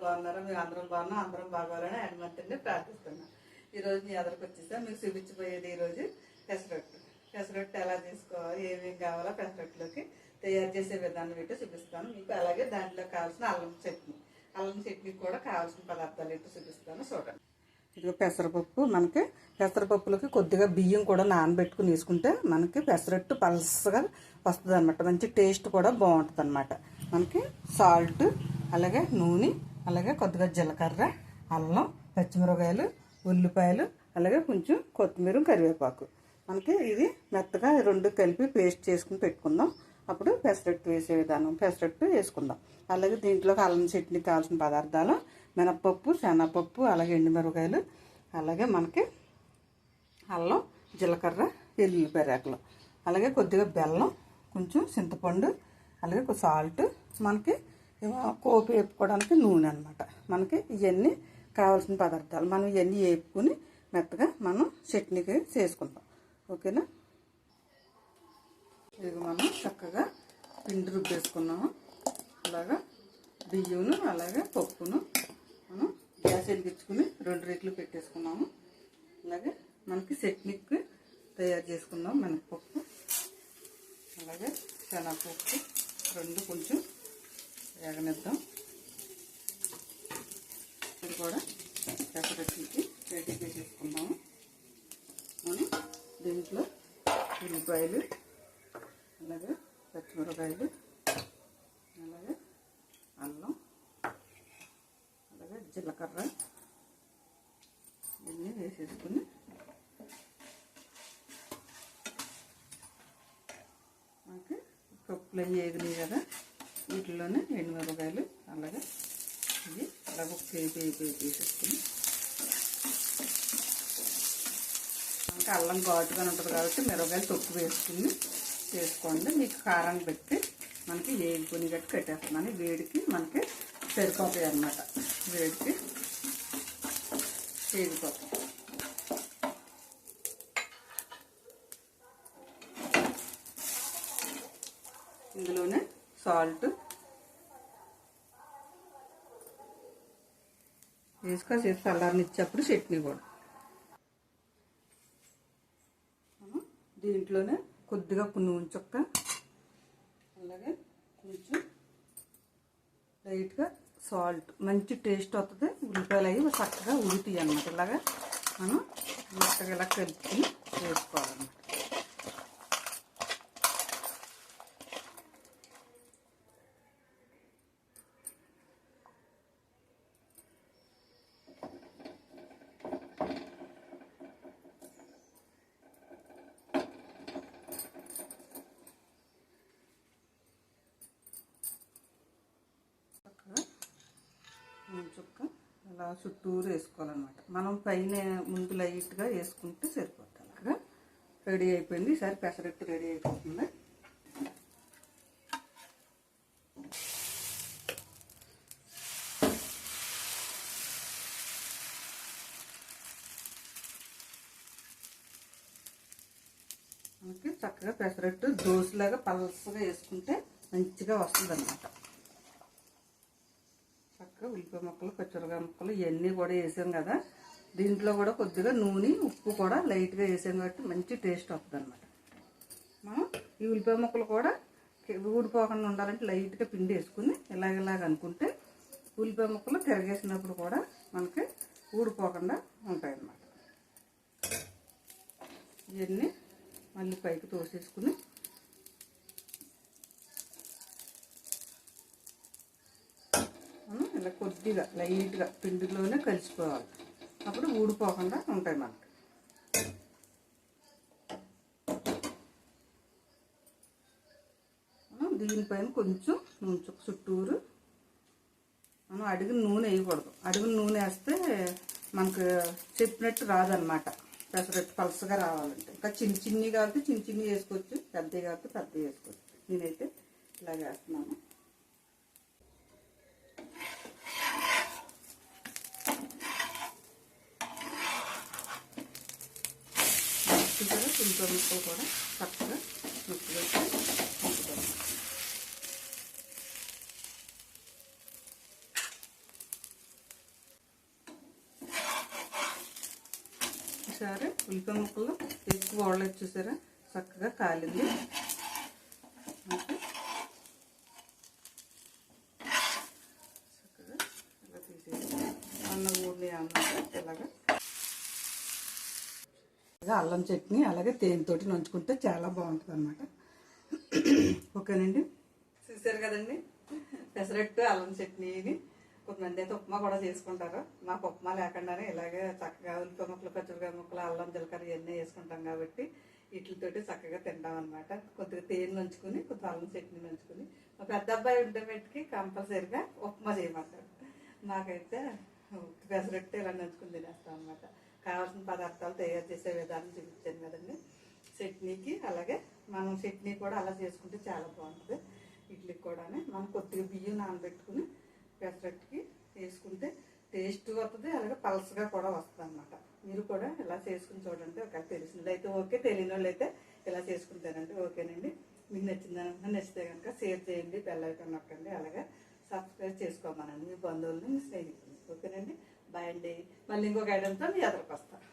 బాగున్నారా? మీరు అందరం బాగున్నా, అందరం బాగోవాలని హనుమంతుడిని ప్రార్థిస్తున్నాను. ఈరోజు మీ ఎదురుకు వచ్చేసా మీకు చూపించిపోయేది ఈరోజు పెసరట్టు ఎలా చేసుకోవాలి, ఏమేమి కావాలో పెసరట్టులోకి తయారు చేసే విధానం ఏంటో చూపిస్తాను మీకు. అలాగే దాంట్లో కావాల్సిన అల్లం చట్నీ కూడా కావాల్సిన పదార్థాలు ఏంటో చూపిస్తాను, చూడండి. ఇది పెసరపప్పు. మనకి పెసరపప్పులకి కొద్దిగా బియ్యం కూడా నానబెట్టుకుని వేసుకుంటే మనకి పెసరట్టు పలసగా వస్తుంది అనమాట. మంచి టేస్ట్ కూడా బాగుంటుంది అనమాట. మనకి సాల్ట్, అలాగే నూనె, అలాగే కొద్దిగా జీలకర్ర, అల్లం, పచ్చిమిరపకాయలు, ఉల్లిపాయలు, అలాగే కొంచెం కొత్తిమీర, కరివేపాకు. మనకి ఇది మెత్తగా రెండు కలిపి పేస్ట్ చేసుకుని పెట్టుకుందాం. అప్పుడు పెసరట్టు వేసే విధానం పెసరట్టు వేసుకుందాం. అలాగే దీంట్లోకి అల్లం చట్నీ కావాల్సిన పదార్థాలు మినపప్పు, శనగపప్పు, అలాగే ఎండుమిరపకాయలు, అలాగే మనకి అల్లం, జీలకర్ర, ఎల్లుల్లిపాయ రేకలు, అలాగే కొద్దిగా బెల్లం, కొంచెం చింతపండు, అలాగే సాల్ట్, మనకి కోపి వేపుకోవడానికి నూనె అనమాట. మనకి ఇవన్నీ కావాల్సిన పదార్థాలు. మనం ఇవన్నీ వేపుకుని మెత్తగా మనం చట్నీకి చేసుకుందాం. ఓకేనా? ఇది మనం చక్కగా పిండి రుబ్బేసుకున్నాము. అలాగా బియ్యమును, అలాగే పప్పును మనం గ్యాస్ వెలిగించుకుని 2 రేకులు పెట్టేసుకున్నాము. అలాగే మనకి చట్నీకి తయారు చేసుకున్నాం మినపప్పు, అలాగే శనగపప్పు, 2 కొంచెం వేగనిద్దాం. ఇది కూడా పెసరట్టుకి రెడీ చేసేసుకున్నాము. మనం దీంట్లో ఉల్లిపాయలు, అలాగే పచ్చిమిరపకాయలు, అలాగే అల్లం, అలాగే జీలకర్ర ఇవన్నీ వేసేసుకుని మనకి పప్పులు అవి వేగినాయి కదా, వీటిలోనే ఎండుమిరపకాయలు, అలాగే ఇది అలాగే ఒక వేసేసుకుని మనకి అల్లం ఘాటుగా ఉంటుంది కాబట్టి మిరపకాయలు తొక్కు వేసుకుని చేసుకోండి. మీకు కారాన్ని పెట్టి మనకి వేగుకొని గట్టి కట్టేస్తున్నాను. వేడికి మనకి సరిపోతాయి అన్నమాట. వేడికి వేగిపోతాయి. ఇందులోనే సాల్ట్ వేసుకొని చేసి చల్లారని ఇచ్చేప్పుడు చట్నీ కూడా మనం దీంట్లోనే కొద్దిగా నూనె చుక్క, అలాగే కొంచెం లైట్గా సాల్ట్, మంచి టేస్ట్ వస్తుంది. ఉల్లిపాయలు అవి చక్కగా ఉడుతాయి అన్నమాట. ఇలాగా మనం మెత్తగా ఇలా కలుపుకొని వేసుకోవాలన్నమాట. చుక్క అలా చుట్టూరు వేసుకోవాలన్నమాట. మనం పైన ముందు లైట్గా వేసుకుంటే సరిపోతుంది. అలాగా రెడీ అయిపోయింది. ఈసారి పెసరట్టు రెడీ అయిపోతుంది. మనకి చక్కగా పెసరట్టు దోశలాగా పలసగా వేసుకుంటే మంచిగా వస్తుంది అన్నమాట. చక్కగా ఉల్లిపాయ ముక్కలు, పచ్చిమిరపకాయ ముక్కలు ఇవన్నీ కూడా వేసాం కదా, దీంట్లో కూడా కొద్దిగా నూనె, ఉప్పు కూడా లైట్గా వేసాం కాబట్టి మంచి టేస్ట్ వస్తుంది అన్నమాట. మనం ఈ ఉల్లిపాయ ముక్కలు కూడా ఊడిపోకుండా ఉండాలంటే లైట్గా పిండి వేసుకుని ఇలాగ అనుకుంటే ఉల్లిపాయ ముక్కలు తిరగేసినప్పుడు కూడా మనకి ఊడిపోకుండా ఉంటాయి అన్నమాట. ఇవన్నీ మళ్ళీ పైకి తోసేసుకుని ఇలా కొద్దిగా లైట్గా పిండిలోనే కలిసిపోవాలి. అప్పుడు ఊడిపోకుండా ఉంటాయి మనకి. దీనిపైన కొంచెం నూనె చుట్టూరు మనం అడిగిన నూనె వేయకూడదు. అడిగిన నూనె వేస్తే మనకు చెప్పినట్టు రాదనమాట. పెసరట్టు పలసగా రావాలంటే ఇంకా చిన్ని కాబట్టి చిన్ని వేసుకోవచ్చు, పెద్దవి కాబట్టి పెద్దవి వేసుకోవచ్చు. నేనైతే ఇలా వేస్తున్నాను. చింతపండు ముక్కలు కూడా చక్కగా మిక్స్ చేసి ఉంచుతాము. 2 ఒకసారి ఉల్లిపాయ ముక్కలు ఎక్కువ వాడలేదు, చూసారా చక్కగా కాలింది. చక్కగా ఇలా తీసేసి అన్న ఊరిని అన్నమాట. ఇలాగా అల్లం చట్నీ అలాగే తేనెతోటి నంచుకుంటే చాలా బాగుంటుంది అన్నమాట. ఓకేనండి, చూసారు కదండి పెసరట్టు అల్లం చట్నీని. కొంతమంది అయితే ఉప్మా కూడా చేసుకుంటారు. మాకు ఉప్మా లేకుండానే ఇలాగే చక్కగా ఉల్లిపాయ ముక్కలు, పచ్చిమిరపకాయ ముక్కలు, అల్లం, జీలకర్ర ఇవన్నీ వేసుకుంటాం కాబట్టి వీటితోటి చక్కగా తింటాం అనమాట. కొద్దిగా తేనె నంచుకుని, కొద్దిగా అల్లం చట్నీ నంచుకుని. మా పెద్ద అబ్బాయి ఉంటే మట్టుకి కంపల్సరీగా ఉప్మా చేయమంటాడు. నాకైతే పెసరట్టు ఇలా నంచుకుని తినేస్తాం అనమాట. కావాల్సిన పదార్థాలు తయారు చేసే విధానం చూపించాను కదండి చట్నీకి. అలాగే మనం చట్నీ కూడా అలా చేసుకుంటే చాలా బాగుంటుంది. ఇడ్లీకి కూడా మనం కొద్దిగా బియ్యం నానబెట్టుకుని పెసరట్టుకి వేసుకుంటే టేస్ట్ వస్తుంది, అలాగే పల్సగా కూడా వస్తుంది అనమాట. మీరు కూడా ఇలా చేసుకుని చూడండి. ఒకవేళ తెలిసింది అయితే ఓకే, తెలియని వాళ్ళు అయితే ఇలా చేసుకుంటారండి. ఓకేనండి, మీకు నచ్చితే కనుక షేర్ చేయండి, బెల్ ఐకాన్ నొక్కండి, అలాగే సబ్స్క్రైబ్ చేసుకోమనండి మీ బంధువులని, మీ స్నేహితులని. ఓకేనండి, బాయ్ అండి. మళ్ళీ ఇంకొక ఐటమ్తో మీ ఎదురుకు వస్తాను.